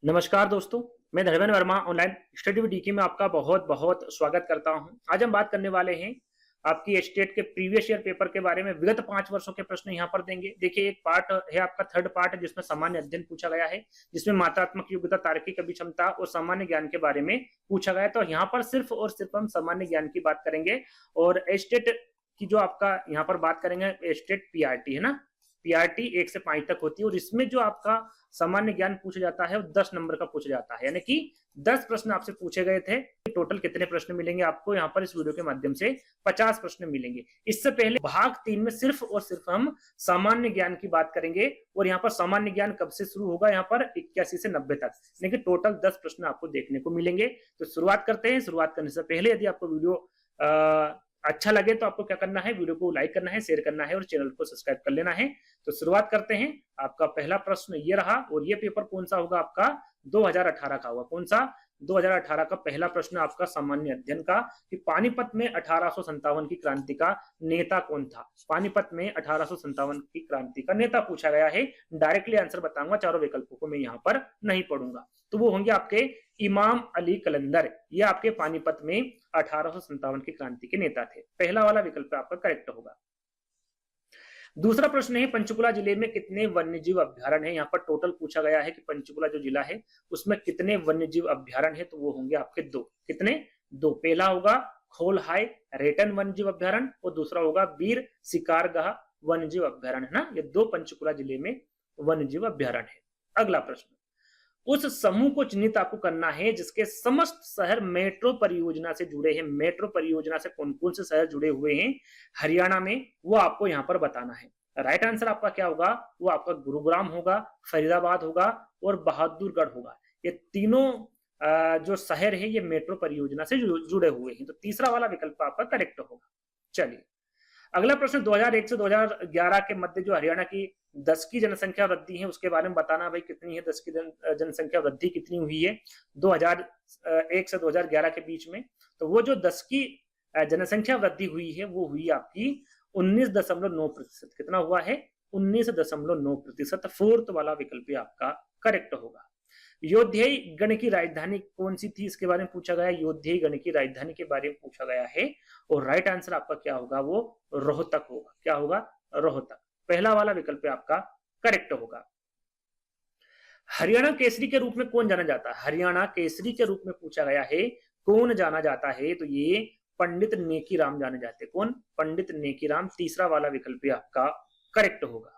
नमस्कार दोस्तों, मैं Dharmendra Verma online study with DK में आपका बहुत बहुत स्वागत करता हूं। आज हम बात करने वाले हैं आपकी स्टेट के प्रीवियस ईयर पेपर के बारे में। विगत 5 वर्षों के प्रश्न यहां पर देंगे। देखिए, एक पार्ट है आपका थर्ड पार्ट जिसमें सामान्य अध्ययन पूछा गया है, जिसमें मात्रात्मक योग्यता, तार्किक अभिक्षमता और सामान्य ज्ञान के बारे में पूछा गया है। तो यहाँ पर सिर्फ और सिर्फ हम सामान्य ज्ञान की बात करेंगे और स्टेट की जो आपका यहाँ पर बात करेंगे स्टेट पीआरटी है ना। पीआरटी 1 से 5 तक होती है और इसमें जो आपका सामान्य ज्ञान पूछा जाता है वो 10 नंबर का पूछा जाता है, यानी कि 10 प्रश्न आपसे पूछे गए थे। टोटल कितने प्रश्न मिलेंगे आपको यहाँ पर इस वीडियो के माध्यम से? 50 प्रश्न मिलेंगे। इससे पहले भाग 3 में सिर्फ और सिर्फ हम सामान्य ज्ञान की बात करेंगे और यहाँ पर सामान्य ज्ञान कब से शुरू होगा? यहाँ पर 81 से 90 तक, लेकिन टोटल 10 प्रश्न आपको देखने को मिलेंगे। तो शुरुआत करते हैं। शुरुआत करने से पहले यदि आपको वीडियो अच्छा लगे तो आपको क्या करना है? वीडियो को लाइक करना है, शेयर करना है और चैनल को सब्सक्राइब कर लेना है। तो शुरुआत करते हैं। आपका पहला प्रश्न ये रहा और ये पेपर कौन सा होगा? आपका 2018 का होगा। कौन सा? 2018 का पहला प्रश्न आपका सामान्य अध्ययन का कि पानीपत में 1857 की क्रांति का नेता कौन था? पानीपत में 1857 की क्रांति का नेता पूछा गया है। डायरेक्टली आंसर बताऊंगा, चारों विकल्पों को मैं यहाँ पर नहीं पढ़ूंगा। तो वो होंगे आपके इमाम अली कलंदर। ये आपके पानीपत में 1857 की क्रांति के नेता थे। पहला वाला विकल्प आपका करेक्ट होगा। दूसरा प्रश्न है, पंचकुला जिले में कितने वन्यजीव अभ्यारण्य है? यहाँ पर टोटल पूछा गया है कि पंचकुला जो जिला है उसमें कितने वन्यजीव अभ्यारण्य है? तो वो होंगे आपके 2। कितने? 2। पहला होगा खोलहाय रेटन वन्यजीव अभ्यारण्य और दूसरा होगा वीर शिकारगाह वन्यजीव अभ्यारण्य है ना। ये 2 पंचकुला जिले में वन्यजीव अभ्यारण्य है। अगला प्रश्न, उस समूह को चिन्हित आपको करना है जिसके समस्त शहर मेट्रो परियोजना से जुड़े हैं। मेट्रो परियोजना से कौन कौन से शहर जुड़े हुए हैं हरियाणा में, वो आपको यहाँ पर बताना है। राइट आंसर आपका क्या होगा? वो आपका गुरुग्राम होगा, फरीदाबाद होगा और बहादुरगढ़ होगा। ये तीनों जो शहर है ये मेट्रो परियोजना से जुड़े हुए हैं। तो तीसरा वाला विकल्प आपका करेक्ट होगा। चलिए, अगला प्रश्न, 2001 से 2011 के मध्य जो हरियाणा की 10 की जनसंख्या वृद्धि है उसके बारे में बताना। भाई कितनी है 10 की जनसंख्या वृद्धि कितनी हुई है 2001 से 2011 के बीच में? तो वो जो 10 की जनसंख्या वृद्धि हुई है वो हुई आपकी 19.9%। कितना हुआ है? 19.9%। फोर्थ वाला विकल्प आपका करेक्ट होगा। योध्याई गण की राजधानी कौन सी थी? इसके बारे में पूछा गया। योध्याई गण की राजधानी के बारे में पूछा गया है और राइट आंसर आपका क्या होगा? वो रोहतक होगा। क्या होगा? रोहतक। पहला वाला विकल्प आपका करेक्ट होगा। हरियाणा केसरी के रूप में कौन जाना जाता है? हरियाणा केसरी के रूप में पूछा गया है, कौन जाना जाता है? तो ये पंडित नेकीराम जाने जाते। कौन? पंडित नेकीराम। तीसरा वाला विकल्प आपका करेक्ट होगा।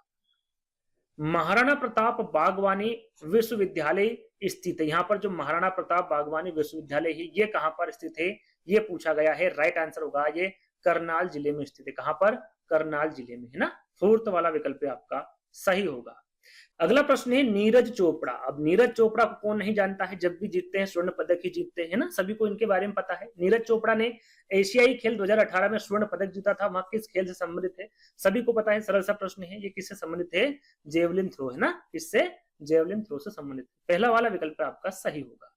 महाराणा प्रताप बागवानी विश्वविद्यालय स्थित है। यहाँ पर जो महाराणा प्रताप बागवानी विश्वविद्यालय है ये कहां पर स्थित है? ये पूछा गया है। राइट आंसर होगा ये करनाल जिले में स्थित है। कहां पर? करनाल जिले में है ना। फोर्थ वाला विकल्प आपका सही होगा। अगला प्रश्न है, नीरज चोपड़ा। अब नीरज चोपड़ा को कौन नहीं जानता है? जब भी जीतते हैं स्वर्ण पदक ही जीतते हैं ना, सभी को इनके बारे में पता है। नीरज चोपड़ा ने एशियाई खेल 2018 में स्वर्ण पदक जीता था। वहां किस खेल से संबंधित है? सभी को पता है। सरल सा प्रश्न है। ये किससे संबंधित है? जेवलिन थ्रो है ना। इससे जेवलिन थ्रो से संबंधित। पहला वाला विकल्प आपका सही होगा।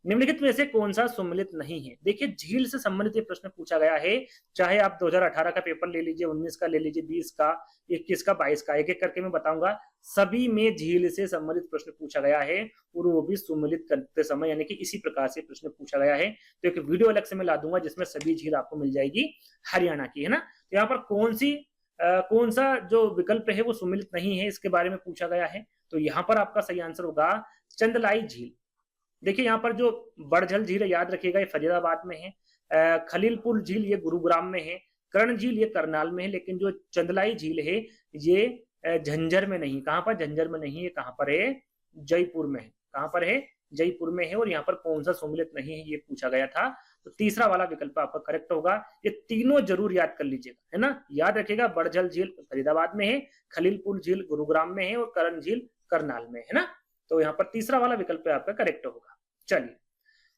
निम्नलिखित में से कौन सा सम्मिलित नहीं है? देखिए, झील से संबंधित ये प्रश्न पूछा गया है। चाहे आप 2018 का पेपर ले लीजिए, 19 का ले लीजिए, 20 का, 21 का, 22 का, एक एक करके मैं बताऊंगा। सभी में झील से संबंधित प्रश्न पूछा गया है और वो भी सम्मिलित करते समय, यानी कि इसी प्रकार से प्रश्न पूछा गया है। तो एक वीडियो अलग से मैं ला दूंगा जिसमें सभी झील आपको मिल जाएगी हरियाणा की, है ना। तो यहाँ पर कौन सा जो विकल्प है वो सम्मिलित नहीं है, इसके बारे में पूछा गया है। तो यहाँ पर आपका सही आंसर होगा चंदलाई झील। देखिए, यहाँ पर जो बड़झल झील है याद रखिएगा ये फरीदाबाद में है। खलीलपुर झील ये गुरुग्राम में है। कर्ण झील ये करनाल में है। लेकिन जो चंदलाई झील है ये झंझर में नहीं। कहां पर? झंझर में नहीं। ये कहां पर है? जयपुर में है। कहां पर है? जयपुर में है। और यहाँ पर कौन सा सम्मिलित नहीं है ये पूछा गया था। तो तीसरा वाला विकल्प आपका करेक्ट होगा। ये तीनों जरूर याद कर लीजिएगा, है ना। याद रखिएगा, बड़झल झील फरीदाबाद में है, खलीलपुर झील गुरुग्राम में है और कर्ण झील करनाल में है ना। तो यहाँ पर तीसरा वाला विकल्प आपका करेक्ट होगा। चलिए,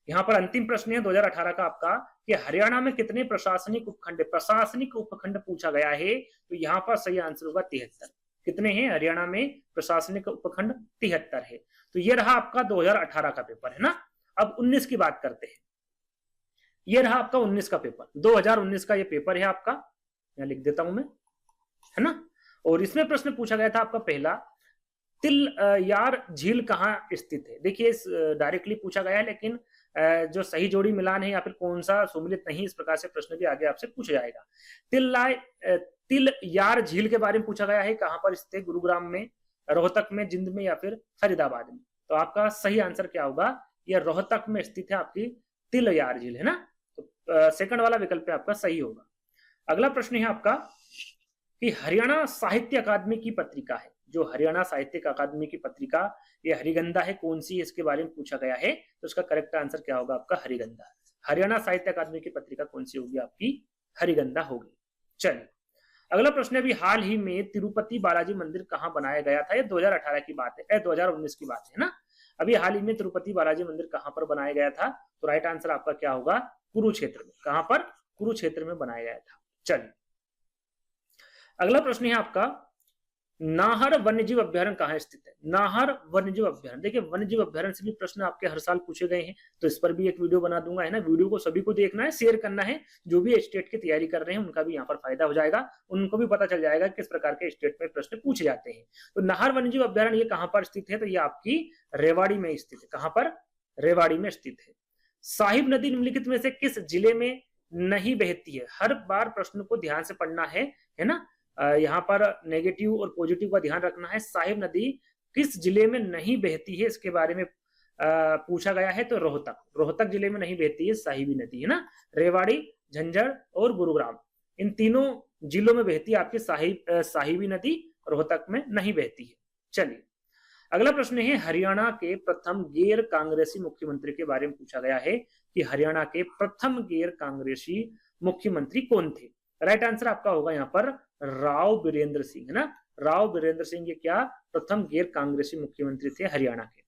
यहाँ पर अंतिम प्रश्न है 2018 का आपका कि हरियाणा में कितने प्रशासनिक उपखंड? प्रशासनिक उपखंड पूछा गया है। तो यहाँ पर सही आंसर होगा 73। कितने हैं हरियाणा में प्रशासनिक उपखंड? 73 है। तो ये रहा आपका 2018 का पेपर, है ना। अब 19 की बात करते हैं। ये रहा आपका 19 का पेपर। 2019 का ये पेपर है आपका, यहाँ लिख देता हूं मैं, है ना। और इसमें प्रश्न पूछा गया था आपका पहला, तिल यार झील कहाँ स्थित है? देखिए इस डायरेक्टली पूछा गया है, लेकिन जो सही जोड़ी मिलान है या फिर कौन सा सुमिलित नहीं, इस प्रकार से प्रश्न भी आगे आपसे पूछा जाएगा। तिल यार झील के बारे में पूछा गया है, कहां पर स्थित है? गुरुग्राम में, रोहतक में, जिंद में या फिर फरीदाबाद में? तो आपका सही आंसर क्या होगा? यह रोहतक में स्थित है आपकी तिल यार झील, है ना। तो सेकंड वाला विकल्प आपका सही होगा। अगला प्रश्न है आपका कि हरियाणा साहित्य अकादमी की पत्रिका है, जो हरियाणा साहित्य अकादमी की पत्रिका, ये हरिगंधा है, कौन सी है इसके बारे में पूछा गया है। तो इसका करेक्ट आंसर क्या होगा आपका? हरिगंधा। हरियाणा साहित्य अकादमी की पत्रिका कौन सी होगी आपकी? हरिगंधा होगी। चलिए अगला प्रश्न है, अभी हाल ही में तिरुपति बालाजी मंदिर कहाँ बनाया गया था? ये 2018 की बात है, 2019 की बात है ना। अभी हाल ही में तिरुपति बालाजी मंदिर कहाँ पर बनाया गया था? तो राइट आंसर आपका क्या होगा? कुरुक्षेत्र में। कहां पर? कुरुक्षेत्र में बनाया गया था। चलिए अगला प्रश्न है आपका, नाहर वन्यजीव अभ्यारण्य कहाँ स्थित है? नाहर वन्यजीव अभ्यारण्य, देखिए वन्यजीव अभ्यारण्य से भी प्रश्न आपके हर साल पूछे गए हैं, तो इस पर भी एक वीडियो बना दूंगा, है ना। वीडियो को सभी को देखना है, शेयर करना है, जो भी स्टेट की तैयारी कर रहे हैं उनका भी यहाँ पर फायदा हो जाएगा, उनको भी पता चल जाएगा किस प्रकार के स्टेट में प्रश्न पूछे जाते हैं। तो नाहर वन्यजीव अभ्यारण्य ये कहाँ पर स्थित है? तो ये आपकी रेवाड़ी में स्थित है। कहां पर? रेवाड़ी में स्थित है। साहिब नदी निम्नलिखित में से किस जिले में नहीं बहती है? हर बार प्रश्न को ध्यान से पढ़ना है ना। यहाँ पर नेगेटिव और पॉजिटिव का ध्यान रखना है। साहिब नदी किस जिले में नहीं बहती है, इसके बारे में पूछा गया है। तो रोहतक जिले में नहीं बहती है साहिबी नदी, है ना। रेवाड़ी, झंझर और गुरुग्राम, इन तीनों जिलों में बहती है आपकी साहिबी नदी, रोहतक में नहीं बहती है। चलिए अगला प्रश्न है, हरियाणा के प्रथम गैर कांग्रेसी मुख्यमंत्री के बारे में पूछा गया है कि हरियाणा के प्रथम गैर कांग्रेसी मुख्यमंत्री कौन थे? राइट आंसर आपका होगा यहाँ पर राव बीरेंद्र सिंह, है ना। राव बीरेंद्र सिंह ये क्या? प्रथम गैर कांग्रेसी मुख्यमंत्री थे हरियाणा के।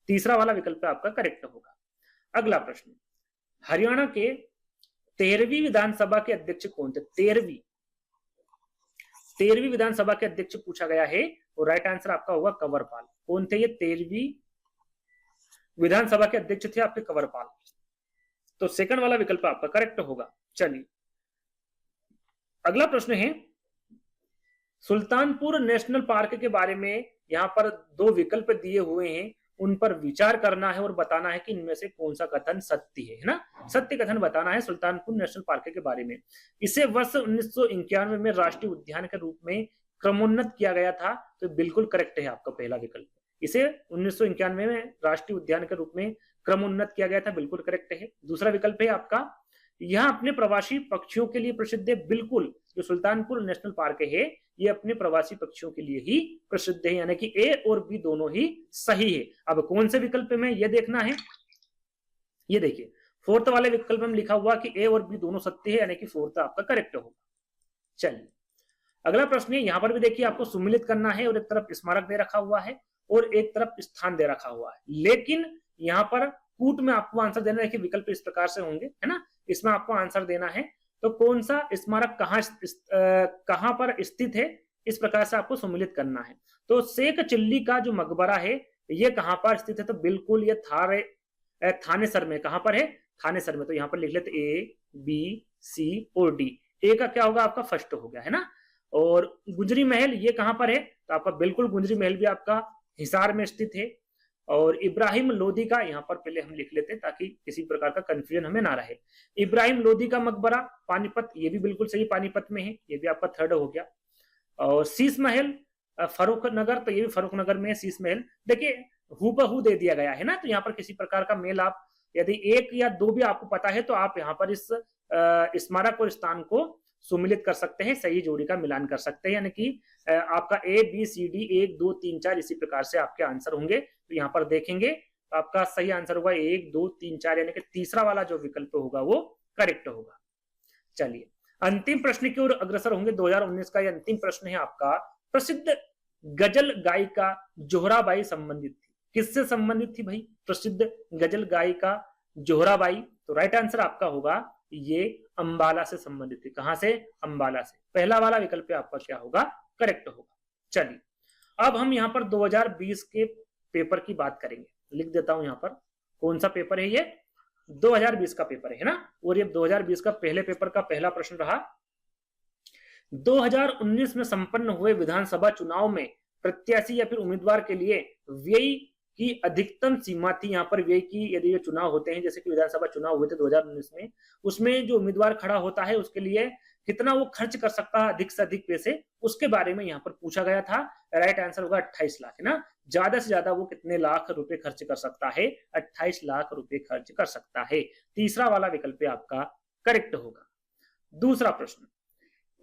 तीसरा वाला विकल्प आपका करेक्ट होगा। अगला प्रश्न, हरियाणा के 13वीं विधानसभा के अध्यक्ष कौन थे? 13वीं विधानसभा के अध्यक्ष पूछा गया है, और राइट आंसर आपका होगा कंवरपाल। कौन थे ये? 13वीं विधानसभा के अध्यक्ष थे आपके कंवरपाल। तो सेकंड वाला विकल्प आपका करेक्ट होगा। चलिए अगला प्रश्न है, सुल्तानपुर नेशनल पार्क के बारे में यहाँ पर दो विकल्प दिए हुए हैं, उन पर विचार करना है और बताना है कि इनमें से कौन सा कथन सत्य है ना। सत्य कथन बताना है सुल्तानपुर नेशनल पार्क के बारे में। इसे वर्ष 1991 में राष्ट्रीय उद्यान के रूप में क्रमोन्नत किया गया था। तो बिल्कुल करेक्ट है आपका पहला विकल्प। इसे 1991 में राष्ट्रीय उद्यान के रूप में क्रमोन्नत किया गया था, बिल्कुल करेक्ट है। दूसरा विकल्प है आपका, यह अपने प्रवासी पक्षियों के लिए प्रसिद्ध है। बिल्कुल, जो सुल्तानपुर नेशनल पार्क है ये अपने प्रवासी पक्षियों के लिए ही प्रसिद्ध है, यानी कि ए और बी दोनों ही सही है। अब कौन से विकल्प में यह देखना है, ये देखिए फोर्थ वाले विकल्प में लिखा हुआ कि ए और बी दोनों सत्य है, यानी कि फोर्थ आपका करेक्ट होगा। चलिए अगला प्रश्न है, यहां पर भी देखिए आपको सुमिलित करना है, और एक तरफ स्मारक दे रखा हुआ है और एक तरफ स्थान दे रखा हुआ है, लेकिन यहाँ पर कूट में आपको आंसर देना है कि विकल्प इस प्रकार से होंगे, है ना। इसमें आपको आंसर देना है तो कौन सा स्मारक कहां पर स्थित है, इस प्रकार से आपको सम्मिलित करना है। तो शेख चिल्ली का जो मकबरा है ये कहां पर स्थित है? तो बिल्कुल ये थानेसर में। कहां पर है? थानेसर में। तो यहाँ पर लिख लेते ए बी सी और डी। ए का क्या होगा आपका? फर्स्ट हो गया, है ना। और गुजरी महल ये कहां पर है? तो आपका बिल्कुल गुजरी महल भी आपका हिसार में स्थित है। और इब्राहिम लोदी का यहाँ पर पहले हम लिख लेते हैं ताकि किसी प्रकार का कंफ्यूजन हमें ना रहे। इब्राहिम लोदी का मकबरा पानीपत, ये भी बिल्कुल सही, पानीपत में है, ये भी आपका थर्ड हो गया। और शीश महल फरूख नगर, तो ये भी फरूख नगर में है शीश महल। देखिए हूबहू दे दिया गया है ना, तो यहाँ पर किसी प्रकार का मेल आप यदि एक या दो भी आपको पता है तो आप यहाँ पर इस स्मारक और स्थान को सुमिलित कर सकते हैं, सही जोड़ी का मिलान कर सकते हैं, यानी कि आपका ए बी सी डी 1 2 3 4 इसी प्रकार से आपके आंसर होंगे। तो यहाँ पर देखेंगे तो आपका सही आंसर होगा 1 2 3 4, यानी कि तीसरा वाला जो विकल्प होगा वो करेक्ट होगा। चलिए अंतिम प्रश्न की ओर अग्रसर होंगे। 2019 का यह अंतिम प्रश्न है आपका, प्रसिद्ध गजल गायिका जोहराबाई संबंधित थी, किससे संबंधित थी भाई? प्रसिद्ध गजल गायिका जोहराबाई। तो राइट आंसर आपका होगा ये अंबाला से संबंधित थी। कहां से? अंबाला से। पहला वाला विकल्प आपका क्या होगा? करेक्ट होगा। चलिए अब हम यहाँ पर 2020 के पेपर की बात करेंगे। लिख देता हूं यहाँ पर कौन सा पेपर है, ये 2020 का पेपर है ना। और ये 2020 का पहले पेपर का पहला प्रश्न रहा, 2019 में संपन्न हुए विधानसभा चुनाव में प्रत्याशी या फिर उम्मीदवार के लिए व्यय की अधिकतम सीमा थी। यहाँ पर व्यय की, यदि ये चुनाव होते हैं, जैसे कि विधानसभा चुनाव हुए थे 2019 में, उसमें जो उम्मीदवार खड़ा होता है उसके लिए कितना वो खर्च कर सकता है अधिक से अधिक पैसे, उसके बारे में यहाँ पर पूछा गया था। राइट आंसर होगा 28 लाख, है ना। ज्यादा से ज्यादा वो कितने लाख रुपए खर्च कर सकता है? 28 लाख रुपए खर्च कर सकता है। तीसरा वाला विकल्प आपका करेक्ट होगा। दूसरा प्रश्न,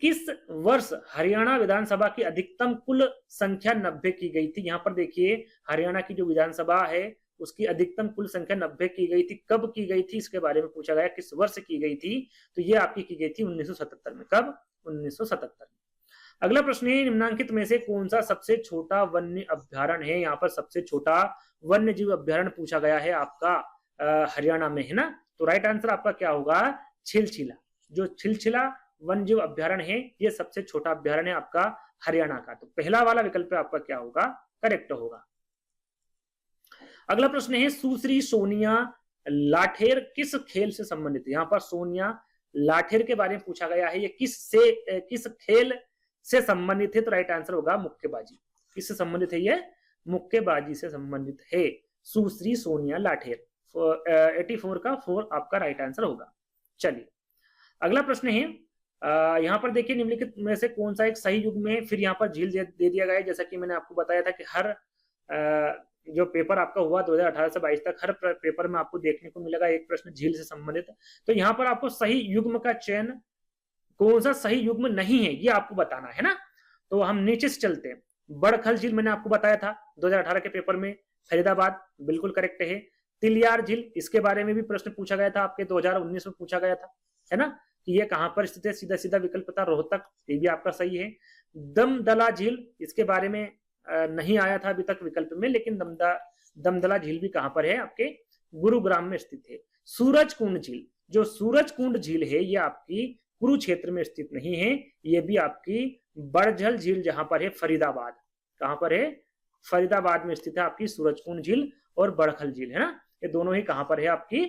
किस वर्ष हरियाणा विधानसभा की अधिकतम कुल संख्या 90 की गई थी? यहाँ पर देखिए, हरियाणा की जो विधानसभा है उसकी अधिकतम कुल संख्या 90 की गई थी। कब की गई थी इसके बारे में पूछा गया, किस वर्ष की गई थी? तो ये आपकी की गई थी 1977 में। कब? 1977 में। अगला प्रश्न है, निम्नांकित में से कौन सा सबसे छोटा वन्य अभ्यारण्य है? यहाँ पर सबसे छोटा वन्य जीव अभ्यारण्य पूछा गया है आपका हरियाणा में, है ना। तो राइट आंसर आपका क्या होगा? छिलछिला। जो छिलछिला वन जीव अभ्यारण्य है, ये सबसे छोटा अभ्यारण्य है आपका हरियाणा का। तो पहला वाला विकल्प आपका क्या होगा? करेक्ट होगा। अगला प्रश्न है, सुश्री सोनिया लाठेर किस खेल से संबंधित है? यहाँ पर सोनिया लाठेर के बारे में पूछा गया है, ये किस खेल से संबंधित है? तो राइट आंसर होगा मुक्केबाजी। किससे संबंधित है ये? मुक्केबाजी से संबंधित है सुश्री सोनिया लाठेर। 84 का 4 आपका राइट आंसर होगा। चलिए अगला प्रश्न है, यहाँ पर देखिए, निम्नलिखित में से कौन सा एक सही युग में, फिर यहाँ पर झील दे दिया गया है। जैसा कि मैंने आपको बताया था कि हर जो पेपर आपका हुआ 2018 से 22 तक, हर पेपर में आपको देखने को मिलेगा एक प्रश्न झील से संबंधित। तो यहाँ पर आपको सही युग्म का चयन, कौन सा सही युग्म नहीं है, ये आपको बताना है ना। तो हम नीचे से चलते हैं। बड़खल झील मैंने आपको बताया था 2018 के पेपर में, फरीदाबाद बिल्कुल करेक्ट है। तिलियार झील, इसके बारे में भी प्रश्न पूछा गया था आपके 2019 में पूछा गया था, है ना, कि ये कहां पर स्थित है? सीधा सीधा विकल्प था रोहतक, ये भी आपका सही है। दमदला झील, इसके बारे में नहीं आया था अभी तक विकल्प में, लेकिन दमदला झील भी कहां पर है? आपके गुरुग्राम में स्थित है। सूरजकुंड झील, जो सूरजकुंड झील है ये आपकी कुरुक्षेत्र में स्थित नहीं है, ये भी आपकी बड़झल झील जहां पर है फरीदाबाद, कहां पर है? फरीदाबाद में स्थित है आपकी सूरजकुंड झील और बड़खल झील, है ना। ये दोनों ही कहां पर है? आपकी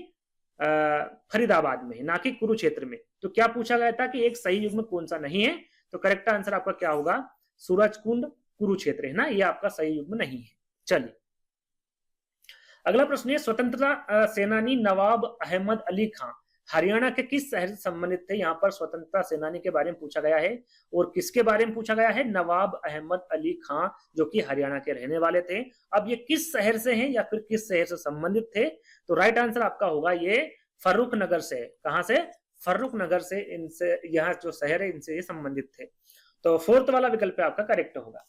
फरीदाबाद में, ना कि कुरुक्षेत्र में। तो क्या पूछा गया था कि एक सही युग्म कौन सा नहीं है? तो करेक्ट आंसर आपका क्या होगा? सूरजकुंड कुरुक्षेत्र, है ना, ये आपका सही युग्म नहीं है। चलिए अगला प्रश्न है, स्वतंत्रता सेनानी नवाब अहमद अली खां हरियाणा के किस शहर से संबंधित थे? यहाँ पर स्वतंत्रता सेनानी के बारे में पूछा गया है, और किसके बारे में पूछा गया है? नवाब अहमद अली खां, जो कि हरियाणा के रहने वाले थे। अब ये किस शहर से हैं या फिर किस शहर से संबंधित थे? तो राइट आंसर आपका होगा ये फर्रुख नगर से। कहां से? फर्रुख नगर से, इनसे, यहाँ जो शहर है इनसे ये संबंधित थे। तो फोर्थ वाला विकल्प आपका करेक्ट होगा।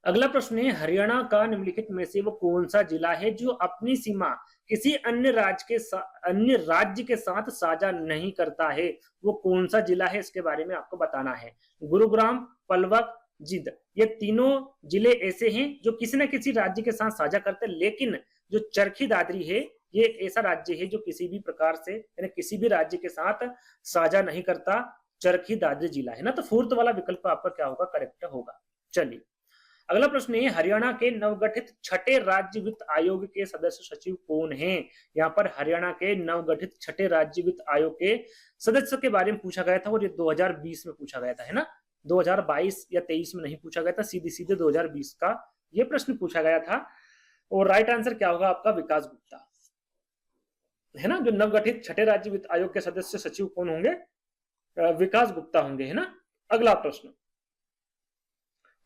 अगला प्रश्न है, हरियाणा का निम्नलिखित में से वो कौन सा जिला है जो अपनी सीमा किसी अन्य राज्य के साथ साझा नहीं करता है? वो कौन सा जिला है इसके बारे में आपको बताना है। गुरुग्राम, पलवल, जिंद, ये तीनों जिले ऐसे हैं जो किसी न किसी राज्य के साथ साझा करते हैं, लेकिन जो चरखी दादरी है ये एक ऐसा राज्य है जो किसी भी प्रकार से, यानी किसी भी राज्य के साथ साझा नहीं करता। चरखी दादरी जिला, है ना। तो फोर्थ वाला विकल्प आपका क्या होगा? करेक्ट होगा। चलिए अगला प्रश्न है, हरियाणा के नवगठित छठे राज्य वित्त आयोग के सदस्य सचिव कौन हैं? यहाँ पर हरियाणा के नवगठित छठे राज्य वित्त आयोग के सदस्य के बारे में पूछा गया था, और ये 2020 में पूछा गया था, है ना। 2022 या 23 में नहीं पूछा गया था, सीधे 2020 का ये प्रश्न पूछा गया था। और राइट आंसर क्या होगा आपका? विकास गुप्ता, है ना। जो नवगठित छठे राज्य वित्त आयोग के सदस्य सचिव कौन होंगे? विकास गुप्ता होंगे, है ना। अगला प्रश्न,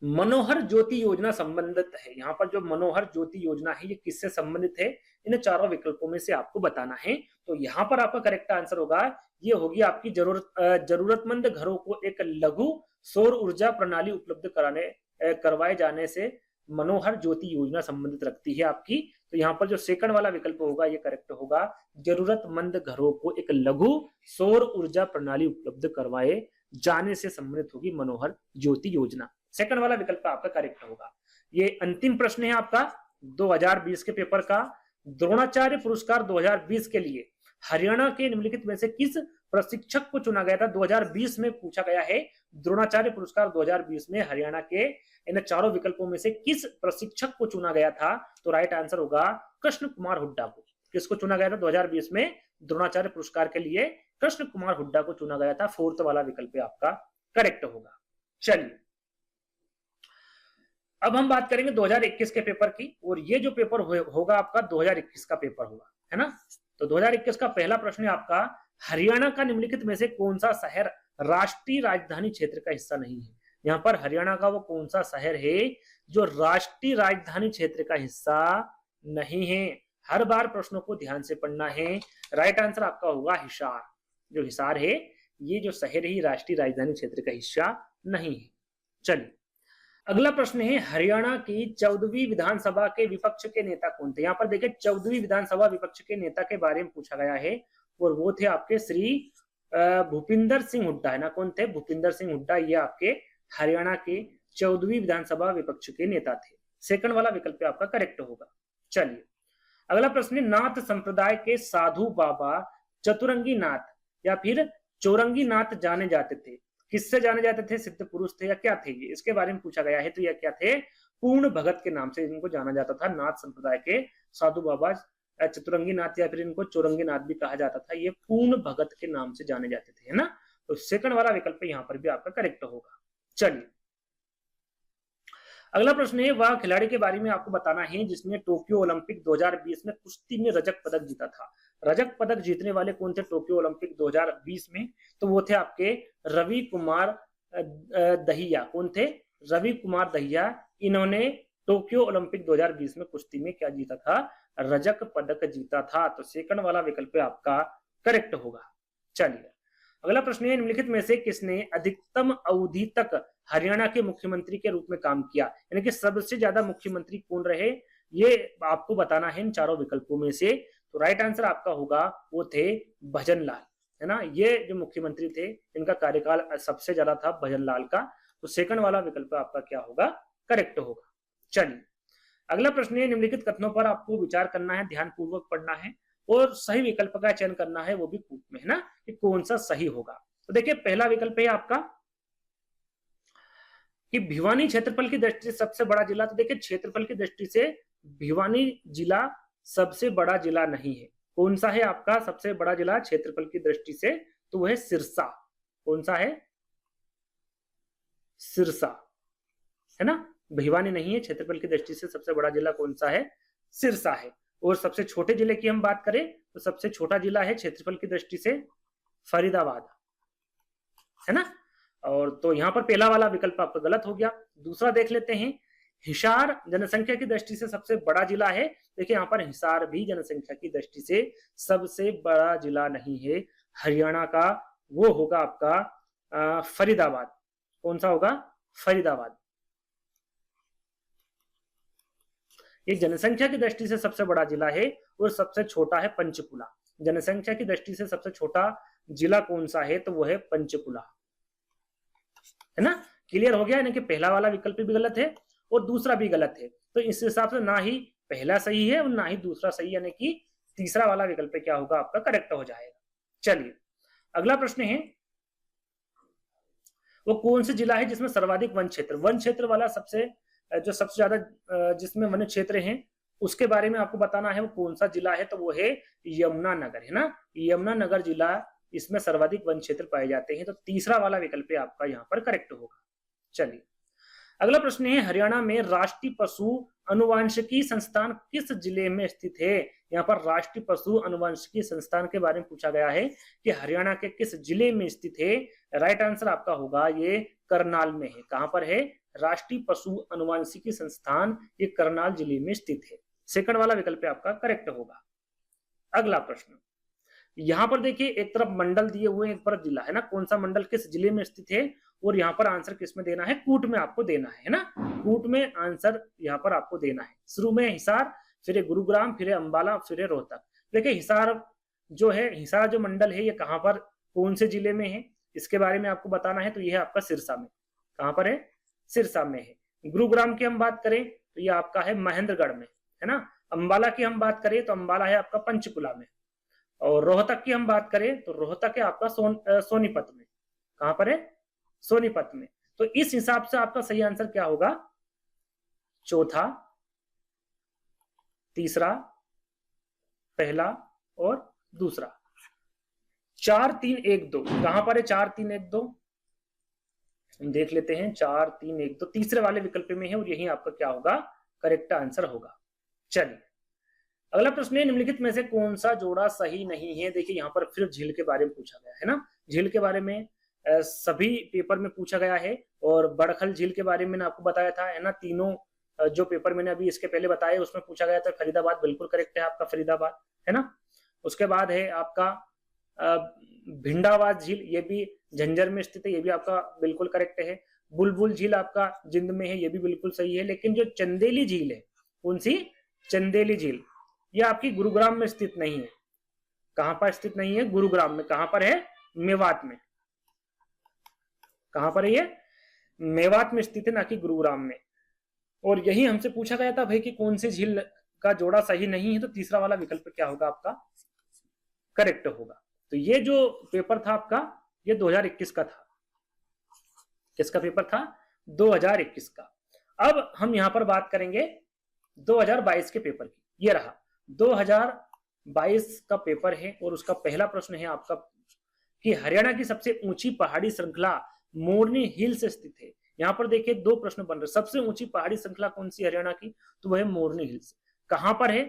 मनोहर ज्योति योजना संबंधित है। यहाँ पर जो मनोहर ज्योति योजना है ये किससे संबंधित है? इन चारों विकल्पों में से आपको बताना है। तो यहाँ पर आपका करेक्ट आंसर होगा, ये होगी आपकी जरूरतमंद घरों को एक लघु सौर ऊर्जा प्रणाली उपलब्ध करवाए जाने से मनोहर ज्योति योजना संबंधित रखती है आपकी। तो यहाँ पर जो सेकंड वाला विकल्प होगा ये करेक्ट होगा, जरूरतमंद घरों को एक लघु सौर ऊर्जा प्रणाली उपलब्ध करवाए जाने से संबंधित होगी मनोहर ज्योति योजना। सेकंड वाला विकल्प आपका करेक्ट होगा। ये अंतिम प्रश्न है आपका 2020 के पेपर का। द्रोणाचार्य पुरस्कार 2020 के लिए हरियाणा के निम्नलिखित में से किस प्रशिक्षक को चुना गया था? 2020 में पूछा गया है द्रोणाचार्य पुरस्कार 2020 में हरियाणा के इन चारों विकल्पों में से किस प्रशिक्षक को चुना गया था? तो राइट आंसर होगा कृष्ण कुमार हुड्डा को। किसको चुना गया था 2020 में द्रोणाचार्य पुरस्कार के लिए? कृष्ण कुमार हुड्डा को चुना गया था। फोर्थ वाला विकल्प आपका करेक्ट होगा। चलिए अब हम बात करेंगे 2021 के पेपर की, और ये जो पेपर होगा आपका 2021 का पेपर होगा, है ना। तो 2021 का पहला प्रश्न है आपका, हरियाणा का निम्नलिखित में से कौन सा शहर राष्ट्रीय राजधानी क्षेत्र का हिस्सा नहीं है। यहाँ पर हरियाणा का वो कौन सा शहर है जो राष्ट्रीय राजधानी क्षेत्र का हिस्सा नहीं है। हर बार प्रश्नों को ध्यान से पढ़ना है। राइट आंसर आपका होगा हिसार। जो हिसार है ये जो शहर है राष्ट्रीय राजधानी क्षेत्र का हिस्सा नहीं है। चलिए अगला प्रश्न है, हरियाणा की 14वीं विधानसभा के विपक्ष के नेता कौन थे। यहाँ पर देखिए 14वीं विधानसभा विपक्ष के नेता के बारे में पूछा गया है, और वो थे आपके श्री भूपिंदर सिंह हुड्डा, है ना। कौन थे? भूपिंदर सिंह हुड्डा। ये आपके हरियाणा के 14वीं विधानसभा विपक्ष के नेता थे। सेकंड वाला विकल्प आपका करेक्ट होगा। चलिए अगला प्रश्न है, नाथ संप्रदाय के साधु बाबा चतुरंगी नाथ या फिर चौरंगी नाथ जाने जाते थे, किससे जाने जाते थे? सिद्ध पुरुष थे या क्या थे ये, इसके बारे में पूछा गया है। तो यह क्या थे? पूर्ण भगत के नाम से इनको जाना जाता था। नाथ संप्रदाय के साधु बाबा चतुरंगी नाथ या फिर इनको चौरंगी नाथ भी कहा जाता था, ये पूर्ण भगत के नाम से जाने जाते थे, है ना। तो सेकंड वाला विकल्प यहाँ पर भी आपका करेक्ट होगा। चलिए अगला प्रश्न है, वह खिलाड़ी के बारे में आपको बताना है जिसने टोक्यो ओलंपिक 2020 में कुश्ती में रजत पदक जीता था। रजत पदक जीतने वाले कौन थे टोक्यो ओलंपिक 2020 में? तो वो थे आपके रवि कुमार दहिया। कौन थे? रवि कुमार दहिया। इन्होंने टोक्यो ओलंपिक 2020 में कुश्ती में क्या जीता था? रजत पदक जीता था। तो सेकंड वाला विकल्प आपका करेक्ट होगा। चलिए अगला प्रश्न है, निम्नलिखित में से किसने अधिकतम अवधि तक हरियाणा के मुख्यमंत्री के रूप में काम किया, यानी कि सबसे ज्यादा मुख्यमंत्री कौन रहे, ये आपको बताना है इन चारों विकल्पों में से। तो राइट आंसर आपका होगा वो थे भजन लाल, है ना। ये जो मुख्यमंत्री थे इनका कार्यकाल सबसे ज्यादा था भजन लाल का। तो सेकंड वाला विकल्प आपका क्या होगा? करेक्ट होगा। चलिए अगला प्रश्न है, निम्नलिखित कथनों पर आपको विचार करना है, ध्यानपूर्वक पढ़ना है और सही विकल्प का चयन करना है, वो भी कूट में, है ना, कि कौन सा सही होगा। तो देखिए पहला विकल्प है आपका कि भिवानी क्षेत्रफल की दृष्टि से सबसे बड़ा जिला। तो देखिए क्षेत्रफल की दृष्टि से भिवानी जिला सबसे बड़ा जिला नहीं है। कौन सा है आपका सबसे बड़ा जिला क्षेत्रफल की दृष्टि से? तो वह है सिरसा। कौन सा है? सिरसा, है ना। भिवानी नहीं है। क्षेत्रफल की दृष्टि से सबसे बड़ा जिला कौन सा है? सिरसा है। और सबसे छोटे जिले की हम बात करें तो सबसे छोटा जिला है क्षेत्रफल की दृष्टि से फरीदाबाद, है ना। और तो यहां पर पहला वाला विकल्प आपका गलत हो गया। दूसरा देख लेते हैं, हिसार जनसंख्या की दृष्टि से सबसे बड़ा जिला है। देखिए यहाँ पर हिसार भी जनसंख्या की दृष्टि से सबसे बड़ा जिला नहीं है हरियाणा का, वो होगा आपका फरीदाबाद। कौन सा होगा? फरीदाबाद। ये जनसंख्या की दृष्टि से सबसे बड़ा जिला है और सबसे छोटा है पंचकुला। जनसंख्या की दृष्टि से सबसे छोटा जिला कौन सा है? तो वो है पंचकुला, है ना। क्लियर हो गया, यानी कि पहला वाला विकल्प भी गलत है और दूसरा भी गलत है। तो इस हिसाब से ना ही पहला सही है और ना ही दूसरा सही, यानी कि तीसरा वाला विकल्प क्या होगा आपका? करेक्ट हो जाएगा। चलिए अगला प्रश्न है, वो कौन सा जिला है जिसमें सर्वाधिक वन क्षेत्र वाला जो सबसे ज्यादा जिसमें वन क्षेत्र हैं उसके बारे में आपको बताना है वो कौन सा जिला है? तो वो है यमुनानगर, है ना। यमुनानगर जिला, इसमें सर्वाधिक वन क्षेत्र पाए जाते हैं। तो तीसरा वाला विकल्प आपका यहाँ पर करेक्ट होगा। चलिए अगला प्रश्न है, हरियाणा में राष्ट्रीय पशु अनुवांशिकी संस्थान किस जिले में स्थित है? यहाँ पर राष्ट्रीय पशु अनुवांशिकी संस्थान के बारे में पूछा गया है कि हरियाणा के किस जिले में स्थित है। राइट आंसर आपका होगा ये करनाल में है। कहां पर है? राष्ट्रीय पशु अनुवांशिकी संस्थान ये करनाल जिले में स्थित है। सेकंड वाला विकल्प आपका करेक्ट होगा। अगला प्रश्न, यहाँ पर देखिए एक तरफ मंडल दिए हुए हैं, एक तरफ जिला, है ना। कौन सा मंडल किस जिले में स्थित है? और यहाँ पर आंसर किस में देना है? कूट में आपको देना है ना। कूट में आंसर यहाँ पर आपको देना है। शुरू में हिसार, फिर गुरुग्राम, फिर अंबाला, फिर रोहतक। देखिए हिसार जो है, हिसार जो मंडल है ये कहाँ पर कौन से जिले में है इसके बारे में आपको बताना है। तो ये है आपका सिरसा में। कहाँ पर है? सिरसा में है। गुरुग्राम की हम बात करें तो ये आपका है महेंद्रगढ़ में, है ना। अंबाला की हम बात करें तो अंबाला है आपका पंचकुला में। और रोहतक की हम बात करें तो रोहतक है आपका सोनीपत में। कहां पर है? सोनीपत में। तो इस हिसाब से आपका सही आंसर क्या होगा? चौथा, तीसरा, पहला और दूसरा। 4 3 1 2 कहां पर है? 4 3 1 2 हम देख लेते हैं 4 3 1 तो तीसरे वाले विकल्प में है और यही आपका क्या होगा, करेक्ट आंसर होगा। चलिए अगला प्रश्न है, निम्नलिखित में से कौन सा जोड़ा सही नहीं है। देखिए यहाँ पर फिर झील के बारे में पूछा गया है ना, झील के बारे में सभी पेपर में पूछा गया है और बड़खल झील के बारे में मैंने आपको बताया था, है ना। तीनों जो पेपर मैंने अभी इसके पहले बताए उसमें पूछा गया था। फरीदाबाद बिल्कुल करेक्ट है आपका, फरीदाबाद, है ना। उसके बाद है आपका भिंडावाद झील, ये भी झंझर में स्थित है, ये भी आपका बिल्कुल करेक्ट है। बुलबुल झील आपका जिंद में है, ये भी बिल्कुल सही है। लेकिन जो चंदेली झील है, कौन सी, चंदेली झील, ये आपकी गुरुग्राम में स्थित नहीं है। कहां पर स्थित नहीं है, गुरुग्राम में। कहां पर है, मेवात में। कहां पर है ये, मेवात में स्थित है, ना कि गुरुग्राम में। और यही हमसे पूछा गया था भाई कि कौन सी झील का जोड़ा सही नहीं है, तो तीसरा वाला विकल्प क्या होगा आपका, करेक्ट होगा। तो ये जो पेपर था आपका, ये 2021 का था। किसका पेपर था, 2021 का। अब हम यहां पर बात करेंगे 2022 के पेपर की। ये रहा 2022 का पेपर है और उसका पहला प्रश्न है आपका कि हरियाणा की सबसे ऊंची पहाड़ी श्रृंखला मोरनी हिल से स्थित है। यहाँ पर देखिए दो प्रश्न बन रहे। सबसे ऊंची पहाड़ी श्रृंखला कौन सी हरियाणा की, तो वह मोरनी हिल्स। कहां पर है,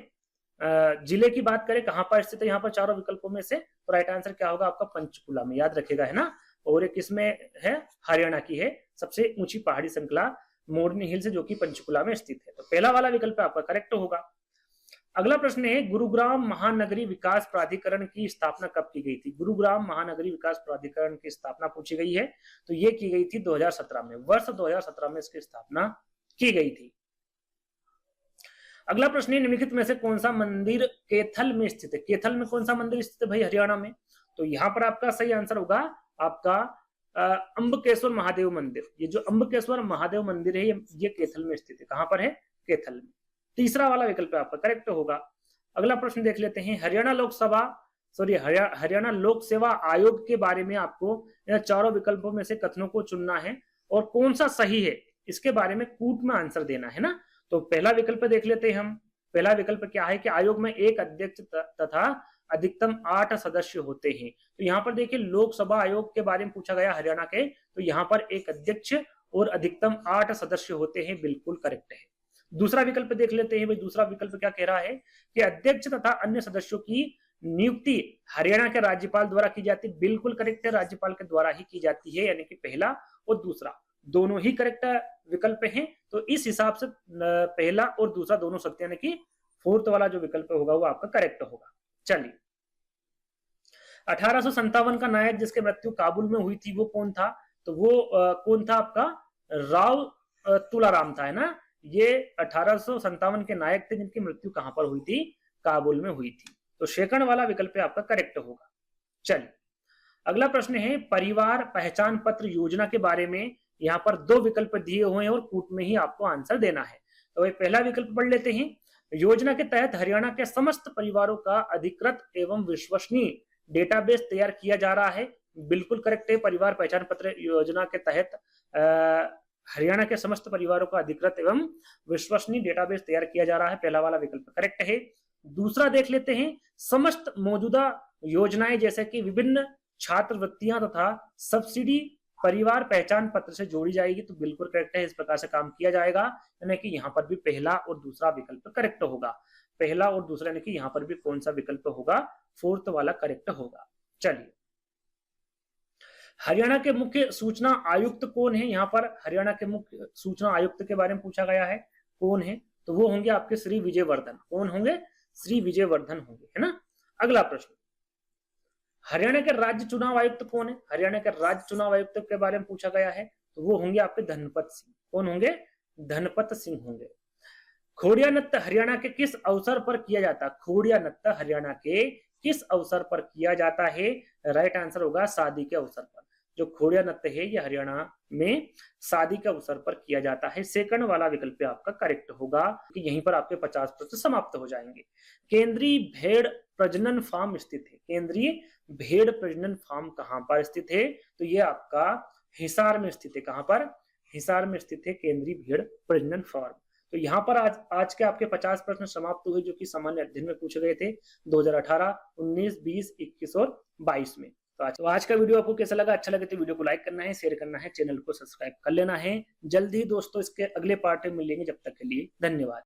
जिले की बात करें कहां पर स्थित है, यहाँ पर चारों विकल्पों में से तो राइट आंसर क्या होगा आपका, पंचकुला में, याद रखेगा, है ना। और एक किसमें है, हरियाणा की है सबसे ऊंची पहाड़ी श्रृंखला मोरनी हिल्स, जो कि पंचकुला में स्थित है। तो पहला वाला विकल्प आपका करेक्ट होगा। अगला प्रश्न है, गुरुग्राम महानगरी विकास प्राधिकरण की स्थापना कब की गई थी। गुरुग्राम महानगरी विकास प्राधिकरण की स्थापना पूछी गई है, तो ये की गई थी 2017 में, वर्ष 2017 में इसकी स्थापना की गई थी। अगला प्रश्न है, निम्नलिखित में से कौन सा मंदिर कैथल में स्थित है। कैथल में कौन सा मंदिर स्थित है भाई, हरियाणा में। तो यहाँ पर आपका सही आंसर होगा आपका अंबकेश्वर महादेव मंदिर। ये जो अंबकेश्वर महादेव मंदिर है, ये कैथल में स्थित है। कहां पर है, कैथल में। तीसरा वाला विकल्प आपका करेक्ट होगा। अगला प्रश्न देख लेते हैं, हरियाणा लोक सेवा आयोग के बारे में आपको चारों विकल्पों में से कथनों को चुनना है और कौन सा सही है इसके बारे में कूट में आंसर देना है ना। तो पहला विकल्प देख लेते हैं हम। पहला विकल्प क्या है कि आयोग में एक अध्यक्ष तथा अधिकतम 8 सदस्य होते हैं। तो यहाँ पर देखिए लोकसभा आयोग के बारे में पूछा गया हरियाणा के, तो यहाँ पर एक अध्यक्ष और अधिकतम 8 सदस्य होते हैं, बिल्कुल करेक्ट है। दूसरा विकल्प देख लेते हैं भाई, दूसरा विकल्प क्या कह रहा है कि अध्यक्ष तथा अन्य सदस्यों की नियुक्ति हरियाणा के राज्यपाल द्वारा की जाती है, बिल्कुल करेक्ट है, राज्यपाल के द्वारा ही की जाती है, यानी कि पहला और दूसरा दोनों ही करेक्ट विकल्प हैं। तो इस हिसाब से पहला और दूसरा दोनों सत्य, यानी कि फोर्थ वाला जो विकल्प होगा वो आपका करेक्ट होगा। चलिए 1857 का नायक जिसकी मृत्यु काबुल में हुई थी वो कौन था, तो वो कौन था आपका, राव तुलाराम था, है ना। ये 1857 के नायक थे जिनकी मृत्यु कहां पर हुई थी, काबुल में हुई थी। तो सेकंड वाला विकल्प आपका करेक्ट होगा। चलिए अगला प्रश्न है, परिवार पहचान पत्र योजना के बारे में यहाँ पर दो विकल्प दिए हुए हैं और कूट में ही आपको आंसर देना है। तो पहला विकल्प पढ़ लेते हैं, योजना के तहत हरियाणा के समस्त परिवारों का अधिकृत एवं विश्वसनीय डेटाबेस तैयार किया जा रहा है, बिल्कुल करेक्ट है। परिवार पहचान पत्र योजना के तहत हरियाणा के समस्त परिवारों का अधिकृत एवं विश्वसनीय डेटाबेस तैयार किया जा रहा है, पहला वाला विकल्प करेक्ट है। दूसरा देख लेते हैं, समस्त मौजूदा योजनाएं जैसे कि विभिन्न छात्रवृत्तियां तथा सब्सिडी परिवार पहचान पत्र से जोड़ी जाएगी, तो बिल्कुल करेक्ट है, इस प्रकार से काम किया जाएगा, यानी कि यहाँ पर भी पहला और दूसरा विकल्प करेक्ट होगा। पहला और दूसरा यानी कि यहाँ पर भी कौन सा विकल्प होगा, फोर्थ वाला करेक्ट होगा। चलिए हरियाणा के मुख्य सूचना आयुक्त कौन है, यहाँ पर हरियाणा के मुख्य सूचना आयुक्त के बारे में पूछा गया है, कौन है, तो वो होंगे आपके श्री विजयवर्धन। कौन होंगे, श्री विजयवर्धन होंगे, है ना। अगला प्रश्न, हरियाणा के राज्य चुनाव आयुक्त कौन है, हरियाणा के राज्य चुनाव आयुक्त के बारे में पूछा गया है, तो वो होंगे आपके धनपत सिंह। कौन होंगे, धनपत सिंह होंगे। खोड़िया नृत्य हरियाणा के किस अवसर पर किया जाता है, खोड़िया नृत्य हरियाणा के किस अवसर पर किया जाता है, राइट आंसर होगा शादी के अवसर पर। जो खोड़िया नृत्य है ये हरियाणा में शादी के अवसर पर किया जाता है, सेकंड वाला विकल्प आपका करेक्ट होगा, कि यहीं पर आपके 50% समाप्त हो जाएंगे। केंद्रीय भेड़ प्रजनन फार्म स्थित है, केंद्रीय भेड़ प्रजनन फार्म कहां पर स्थित है, तो ये आपका हिसार में स्थित है। कहां पर, हिसार में स्थित है केंद्रीय भेड़ प्रजनन फार्म। तो यहाँ पर आज के आपके 50 प्रश्न समाप्त हुए, जो कि सामान्य अध्ययन में पूछे गए थे 2018, 19, 20, 21 और 22 में। तो आज का वीडियो आपको कैसा लगा? अच्छा लगे तो वीडियो को लाइक करना है, शेयर करना है, चैनल को सब्सक्राइब कर लेना है। जल्द ही दोस्तों इसके अगले पार्ट में मिलेंगे, जब तक के लिए धन्यवाद।